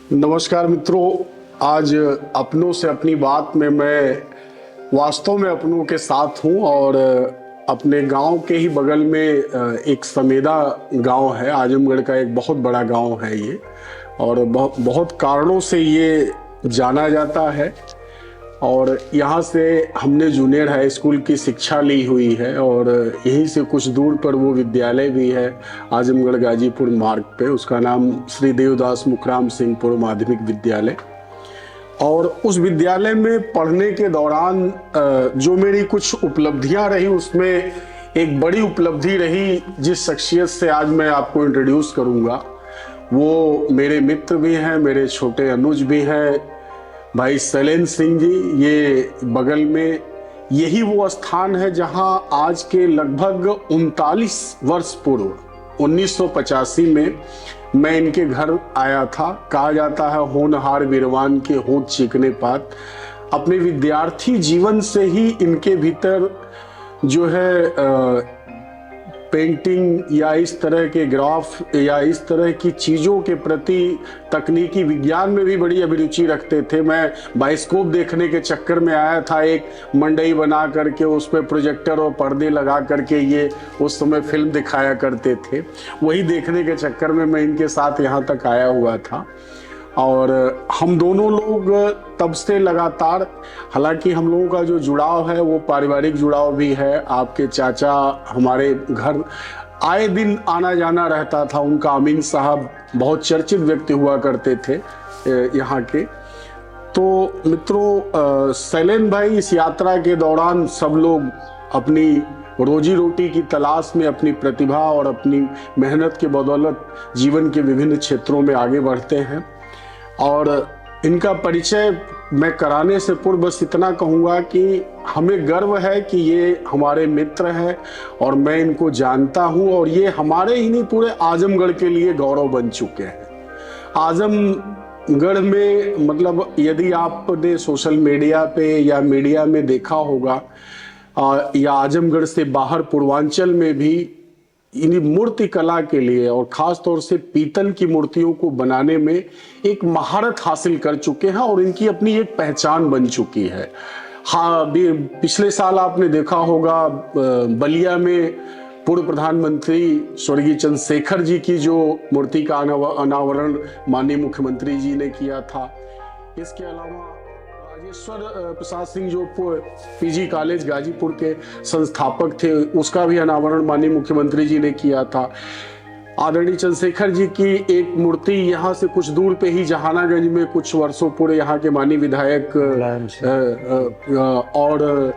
नमस्कार मित्रों। आज अपनों से अपनी बात में मैं वास्तव में अपनों के साथ हूं और अपने गांव के ही बगल में एक समेदा गांव है। आजमगढ़ का एक बहुत बड़ा गांव है ये, और बहुत कारणों से ये जाना जाता है। और यहाँ से हमने जूनियर हाई स्कूल की शिक्षा ली हुई है, और यहीं से कुछ दूर पर वो विद्यालय भी है आजमगढ़ गाजीपुर मार्ग पे। उसका नाम श्री देवदास मुखराम सिंहपुर माध्यमिक विद्यालय। और उस विद्यालय में पढ़ने के दौरान जो मेरी कुछ उपलब्धियां रही, उसमें एक बड़ी उपलब्धि रही जिस शख्सियत से आज मैं आपको इंट्रोड्यूस करूंगा। वो मेरे मित्र भी हैं, मेरे छोटे अनुज भी हैं, भाई शैलेंद्र सिंह जी। ये बगल में यही वो स्थान है जहां आज के लगभग 39 वर्ष पूर्व 1985 में मैं इनके घर आया था। कहा जाता है होनहार वीरवान के होंठ चीकने पात। अपने विद्यार्थी जीवन से ही इनके भीतर जो है पेंटिंग या इस तरह के ग्राफ या इस तरह की चीज़ों के प्रति तकनीकी विज्ञान में भी बड़ी अभिरुचि रखते थे। मैं बाइस्कोप देखने के चक्कर में आया था, एक मंडई बना करके उस पर प्रोजेक्टर और पर्दे लगा करके ये उस समय फिल्म दिखाया करते थे। वही देखने के चक्कर में मैं इनके साथ यहाँ तक आया हुआ था। और हम दोनों लोग तब से लगातार, हालांकि हम लोगों का जो जुड़ाव है वो पारिवारिक जुड़ाव भी है। आपके चाचा हमारे घर आए दिन आना जाना रहता था। उनका अमीन साहब बहुत चर्चित व्यक्ति हुआ करते थे यहाँ के। तो मित्रों, शैलेंद्र भाई, इस यात्रा के दौरान सब लोग अपनी रोजी रोटी की तलाश में अपनी प्रतिभा और अपनी मेहनत के बदौलत जीवन के विभिन्न क्षेत्रों में आगे बढ़ते हैं। और इनका परिचय मैं कराने से पूर्व बस इतना कहूँगा कि हमें गर्व है कि ये हमारे मित्र हैं और मैं इनको जानता हूँ, और ये हमारे ही नहीं पूरे आजमगढ़ के लिए गौरव बन चुके हैं। आजमगढ़ में मतलब यदि आपने सोशल मीडिया पे या मीडिया में देखा होगा, या आजमगढ़ से बाहर पूर्वांचल में भी इन्हीं मूर्ति कला के लिए और खास तौर से पीतल की मूर्तियों को बनाने में एक महारत हासिल कर चुके हैं, और इनकी अपनी एक पहचान बन चुकी है। हाँ, पिछले साल आपने देखा होगा बलिया में पूर्व प्रधानमंत्री स्वर्गीय चंद्रशेखर जी की जो मूर्ति का अनावरण माननीय मुख्यमंत्री जी ने किया था। इसके अलावा राजेश्वर प्रसाद सिंह जो पीजी कॉलेज गाजीपुर के संस्थापक थे, उसका भी अनावरण माननीय मुख्यमंत्री जी ने किया था। आदरणीय चंद्रशेखर जी की एक मूर्ति यहाँ से कुछ दूर पे ही जहानागंज में कुछ वर्षों पूर्व यहाँ के माननीय विधायक और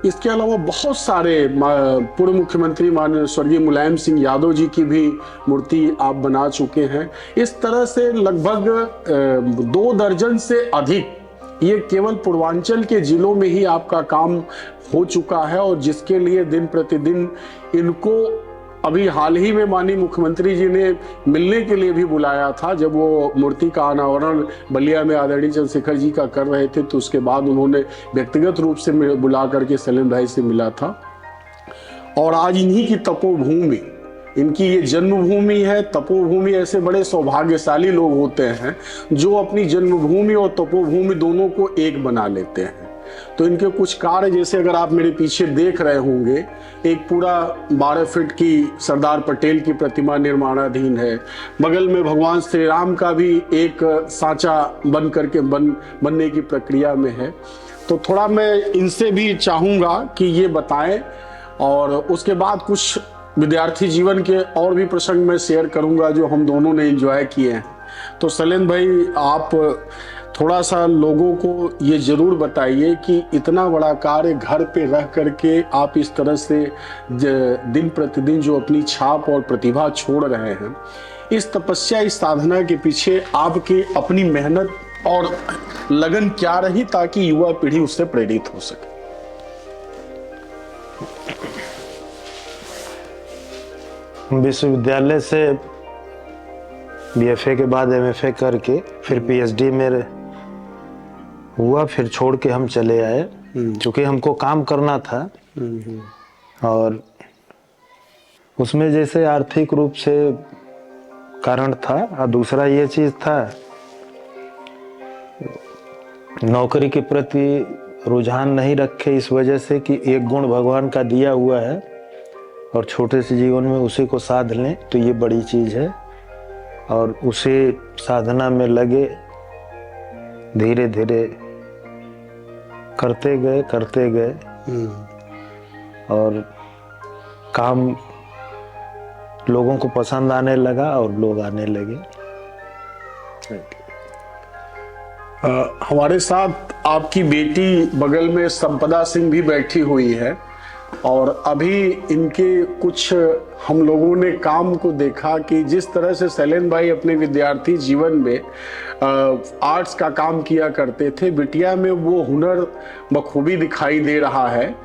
इसके अलावा बहुत सारे पूर्व मुख्यमंत्री माननीय स्वर्गीय मुलायम सिंह यादव जी की भी मूर्ति आप बना चुके हैं। इस तरह से लगभग 2 दर्जन से अधिक ये केवल पूर्वांचल के जिलों में ही आपका काम हो चुका है, और जिसके लिए दिन प्रतिदिन इनको अभी हाल ही में माननीय मुख्यमंत्री जी ने मिलने के लिए भी बुलाया था। जब वो मूर्ति का अनावरण बलिया में आदरणीय चंद्रशेखर जी का कर रहे थे, तो उसके बाद उन्होंने व्यक्तिगत रूप से बुला करके शैलेंद्र भाई से मिला था। और आज इन्हीं की तपोभूमि, इनकी ये जन्मभूमि है। तपोभूमि, ऐसे बड़े सौभाग्यशाली लोग होते हैं जो अपनी जन्मभूमि और तपोभूमि दोनों को एक बना लेते हैं। तो इनके कुछ कार्य, जैसे अगर आप मेरे पीछे देख रहे होंगे, एक पूरा 12 फीट की सरदार पटेल की प्रतिमा निर्माणाधीन है। बगल में भगवान श्री राम का भी एक सांचा बन करके बनने की प्रक्रिया में है। तो थोड़ा मैं इनसे भी चाहूँगा कि ये बताएं, और उसके बाद कुछ विद्यार्थी जीवन के और भी प्रसंग मैं शेयर करूंगा जो हम दोनों ने एंजॉय किए हैं। तो शैलेंद्र भाई, आप थोड़ा सा लोगों को ये जरूर बताइए कि इतना बड़ा कार्य घर पे रह करके आप इस तरह से दिन प्रतिदिन जो अपनी छाप और प्रतिभा छोड़ रहे हैं, इस तपस्या, इस साधना के पीछे आपकी अपनी मेहनत और लगन क्या रही, ताकि युवा पीढ़ी उससे प्रेरित हो सके। विश्वविद्यालय से बीएफए के बाद एमएफए करके फिर पीएचडी मेरे हुआ, फिर छोड़ के हम चले आए क्योंकि हमको काम करना था। और उसमें जैसे आर्थिक रूप से कारण था, और दूसरा ये चीज़ था नौकरी के प्रति रुझान नहीं रखे इस वजह से कि एक गुण भगवान का दिया हुआ है और छोटे से जीवन में उसी को साध लें तो ये बड़ी चीज़ है। और उसे साधना में लगे, धीरे धीरे करते गए और काम लोगों को पसंद आने लगा और लोग आने लगे। हमारे साथ आपकी बेटी बगल में संपदा सिंह भी बैठी हुई है और अभी इनके कुछ हम लोगों ने काम को देखा कि जिस तरह से शैलेंद्र भाई अपने विद्यार्थी जीवन में आर्ट्स का काम किया करते थे, बिटिया में वो हुनर बखूबी दिखाई दे रहा है।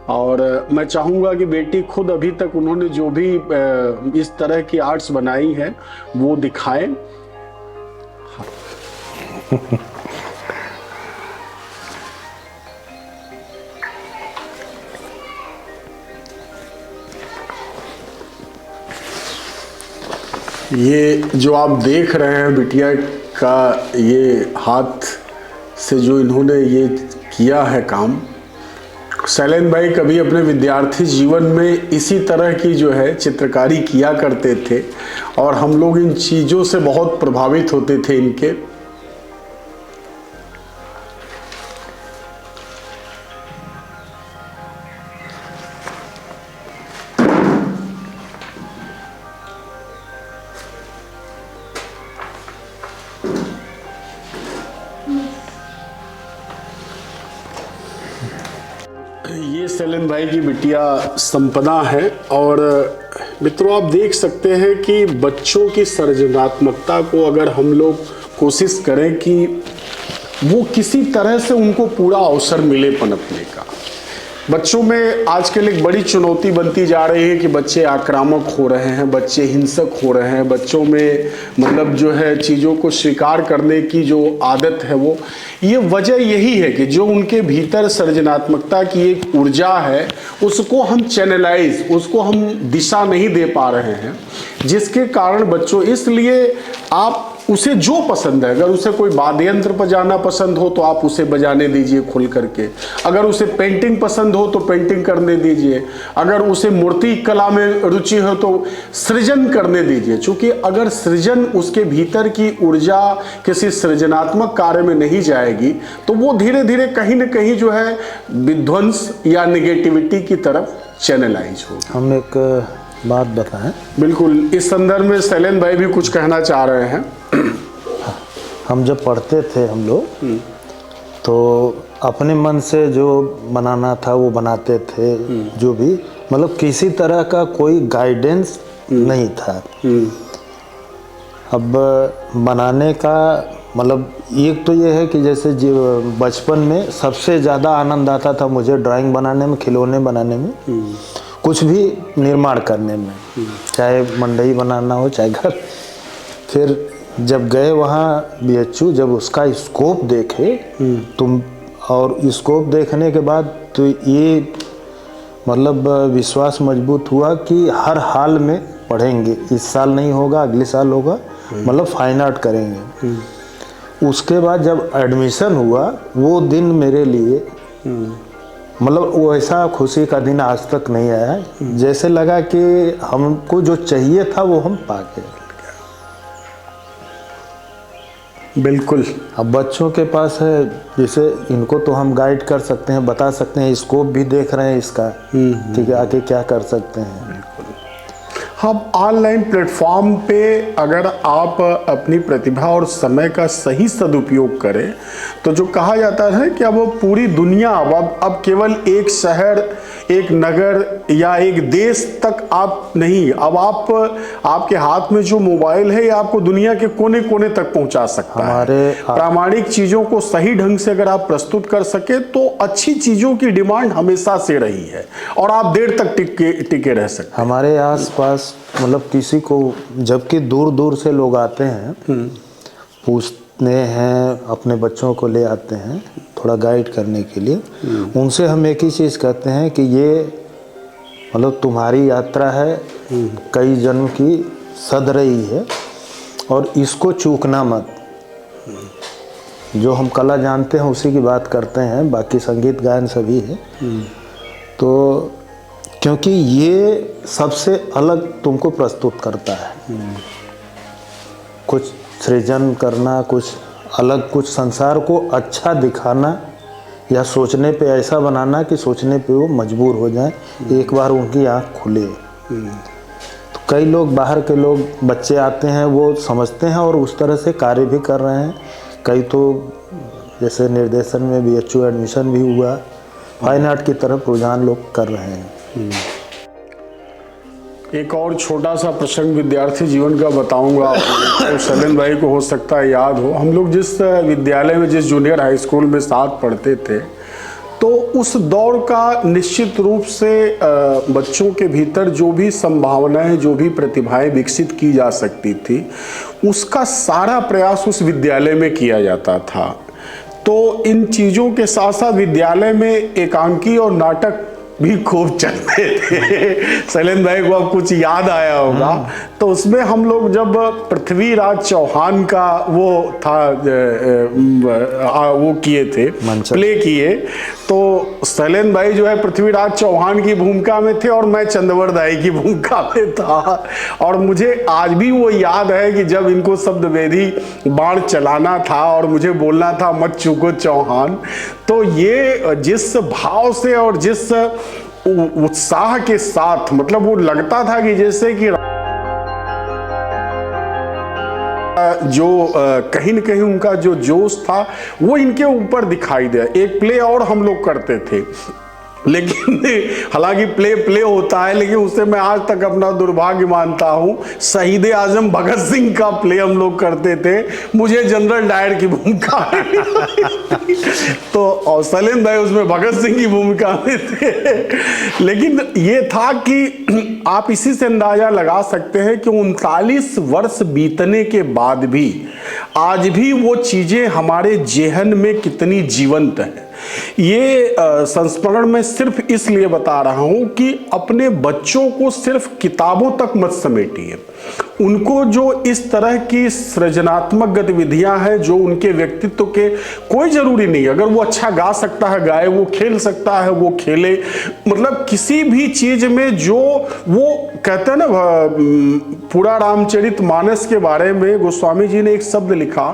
और मैं चाहूँगा कि बेटी खुद अभी तक उन्होंने जो भी इस तरह की आर्ट्स बनाई है वो दिखाएं। ये जो आप देख रहे हैं बिटिया का ये हाथ से जो इन्होंने ये किया है काम, शैलेंद्र भाई कभी अपने विद्यार्थी जीवन में इसी तरह की जो है चित्रकारी किया करते थे और हम लोग इन चीज़ों से बहुत प्रभावित होते थे इनके। ये शैलेंद्र भाई की बिटिया संपदा है और मित्रों आप देख सकते हैं कि बच्चों की सृजनात्मकता को अगर हम लोग कोशिश करें कि वो किसी तरह से उनको पूरा अवसर मिले पनपने का। बच्चों में आजकल एक बड़ी चुनौती बनती जा रही है कि बच्चे आक्रामक हो रहे हैं, बच्चे हिंसक हो रहे हैं, बच्चों में मतलब जो है चीज़ों को स्वीकार करने की जो आदत है वो, ये वजह यही है कि जो उनके भीतर सृजनात्मकता की एक ऊर्जा है उसको हम चैनलाइज, उसको हम दिशा नहीं दे पा रहे हैं, जिसके कारण बच्चों, इसलिए आप उसे जो पसंद है, अगर उसे कोई वाद्य यंत्र बजाना पसंद हो तो आप उसे बजाने दीजिए खुल करके, अगर उसे पेंटिंग पसंद हो तो पेंटिंग करने दीजिए, अगर उसे मूर्ति कला में रुचि हो तो सृजन करने दीजिए। क्योंकि अगर सृजन उसके भीतर की ऊर्जा किसी सृजनात्मक कार्य में नहीं जाएगी तो वो धीरे धीरे कहीं ना कहीं जो है विध्वंस या निगेटिविटी की तरफ चैनलाइज होगी। हम एक बात बताएं। बिल्कुल, इस संदर्भ में शैलेंद्र भाई भी कुछ कहना चाह रहे हैं। हम जब पढ़ते थे हम लोग तो अपने मन से जो बनाना था वो बनाते थे, जो भी मतलब किसी तरह का कोई गाइडेंस नहीं था। अब बनाने का मतलब एक तो ये है कि जैसे बचपन में सबसे ज़्यादा आनंद आता था मुझे ड्राइंग बनाने में, खिलौने बनाने में, कुछ भी निर्माण करने में, चाहे मंडई बनाना हो चाहे घर। फिर जब गए वहाँ BHU, जब उसका स्कोप देखे तुम, और स्कोप देखने के बाद तो ये मतलब विश्वास मजबूत हुआ कि हर हाल में पढ़ेंगे, इस साल नहीं होगा अगले साल होगा, मतलब फाइन आर्ट करेंगे। उसके बाद जब एडमिशन हुआ वो दिन मेरे लिए मतलब वो ऐसा खुशी का दिन आज तक नहीं आया, जैसे लगा कि हमको जो चाहिए था वो हम पा गए। बिल्कुल। अब बच्चों के पास है, जैसे इनको तो हम गाइड कर सकते हैं, बता सकते हैं, स्कोप भी देख रहे हैं इसका, ठीक है, आगे क्या कर सकते हैं। हम ऑनलाइन प्लेटफॉर्म पे अगर आप अपनी प्रतिभा और समय का सही सदुपयोग करें तो जो कहा जाता है कि अब पूरी दुनिया, अब केवल एक शहर, एक नगर या एक देश तक आप नहीं, अब आपके हाथ में जो मोबाइल है ये आपको दुनिया के कोने कोने तक पहुंचा सकता है। प्रामाणिक चीज़ों को सही ढंग से अगर आप प्रस्तुत कर सके तो अच्छी चीज़ों की डिमांड हमेशा से रही है और आप देर तक टिके रह सकते हैं। हमारे आसपास मतलब किसी को, जबकि दूर दूर से लोग आते हैं, पूछते हैं, अपने बच्चों को ले आते हैं थोड़ा गाइड करने के लिए, उनसे हम एक ही चीज़ कहते हैं कि ये मतलब तुम्हारी यात्रा है, कई जन्म की सध रही है और इसको चूकना मत। जो हम कला जानते हैं उसी की बात करते हैं, बाकी संगीत गायन सभी है। तो क्योंकि ये सबसे अलग तुमको प्रस्तुत करता है, कुछ सृजन करना, कुछ अलग, कुछ संसार को अच्छा दिखाना या सोचने पे ऐसा बनाना कि सोचने पे वो मजबूर हो जाए, एक बार उनकी आँख खुले। तो कई लोग, बाहर के लोग, बच्चे आते हैं, वो समझते हैं और उस तरह से कार्य भी कर रहे हैं। कई तो जैसे निर्देशन में BHU एडमिशन भी हुआ, फाइन आर्ट की तरफ रुझान लोग कर रहे हैं। एक और छोटा सा प्रसंग विद्यार्थी जीवन का बताऊंगा, तो शैलेंद्र भाई को हो सकता है याद हो। हम लोग जिस विद्यालय में, जिस जूनियर हाई स्कूल में साथ पढ़ते थे, तो उस दौर का निश्चित रूप से बच्चों के भीतर जो भी संभावनाएं, जो भी प्रतिभाएं विकसित की जा सकती थी, उसका सारा प्रयास उस विद्यालय में किया जाता था। तो इन चीज़ों के साथ साथ विद्यालय में एकांकी और नाटक भी खूब चलते थे। शैलेंद्र भाई को अब कुछ याद आया होगा, तो उसमें हम लोग जब पृथ्वीराज चौहान का वो था, वो किए थे, प्ले किए, तो शैलेंद्र भाई जो है पृथ्वीराज चौहान की भूमिका में थे और मैं चंद्रवर्धाई की भूमिका में था। और मुझे आज भी वो याद है कि जब इनको शब्द वेदी बाण चलाना था और मुझे बोलना था मत चूको चौहान, तो ये जिस भाव से और जिस उत्साह के साथ, मतलब वो लगता था कि जैसे कि जो कहीं न कहीं उनका जो जोश था वो इनके ऊपर दिखाई दिया। एक प्ले और हम लोग करते थे, लेकिन हालांकि प्ले होता है, लेकिन उससे मैं आज तक अपना दुर्भाग्य मानता हूँ। शहीद आजम भगत सिंह का प्ले हम लोग करते थे, मुझे जनरल डायर की भूमिका तो और शैलेंद्र भाई उसमें भगत सिंह की भूमिका में थे। लेकिन ये था कि आप इसी से अंदाजा लगा सकते हैं कि 39 वर्ष बीतने के बाद भी आज भी वो चीजें हमारे जेहन में कितनी जीवंत हैं। ये संस्मरण में सिर्फ इसलिए बता रहा हूं कि अपने बच्चों को सिर्फ किताबों तक मत समेटिए। उनको जो इस तरह की सृजनात्मक गतिविधियां हैं, जो उनके व्यक्तित्व के, कोई जरूरी नहीं, अगर वो अच्छा गा सकता है गाए, वो खेल सकता है वो खेले, मतलब किसी भी चीज में जो वो कहते हैं ना, पूरा रामचरितमानस के बारे में गोस्वामी जी ने एक शब्द लिखा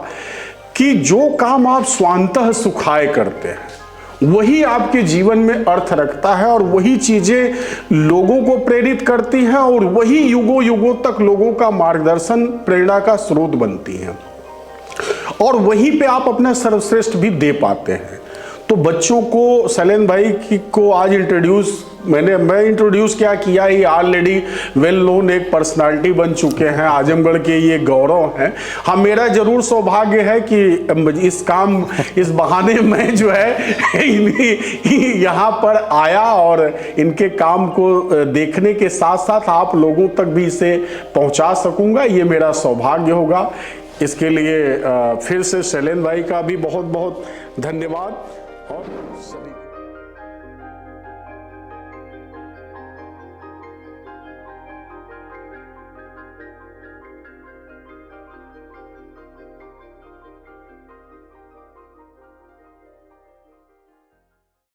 कि जो काम आप स्वांतः सुखाय करते हैं वही आपके जीवन में अर्थ रखता है, और वही चीजें लोगों को प्रेरित करती हैं, और वही युगों युगों तक लोगों का मार्गदर्शन, प्रेरणा का स्रोत बनती हैं, और वहीं पे आप अपना सर्वश्रेष्ठ भी दे पाते हैं। तो बच्चों को शैलेंद्र भाई को आज मैं इंट्रोड्यूस क्या किया, ही ऑलरेडी वेल नोन एक पर्सनालिटी बन चुके हैं, आजमगढ़ के ये गौरव हैं। हाँ, मेरा जरूर सौभाग्य है कि इस बहाने में जो है यहाँ पर आया और इनके काम को देखने के साथ साथ आप लोगों तक भी इसे पहुँचा सकूँगा, ये मेरा सौभाग्य होगा। इसके लिए फिर से शैलेंद्र भाई का भी बहुत बहुत धन्यवाद। और सभी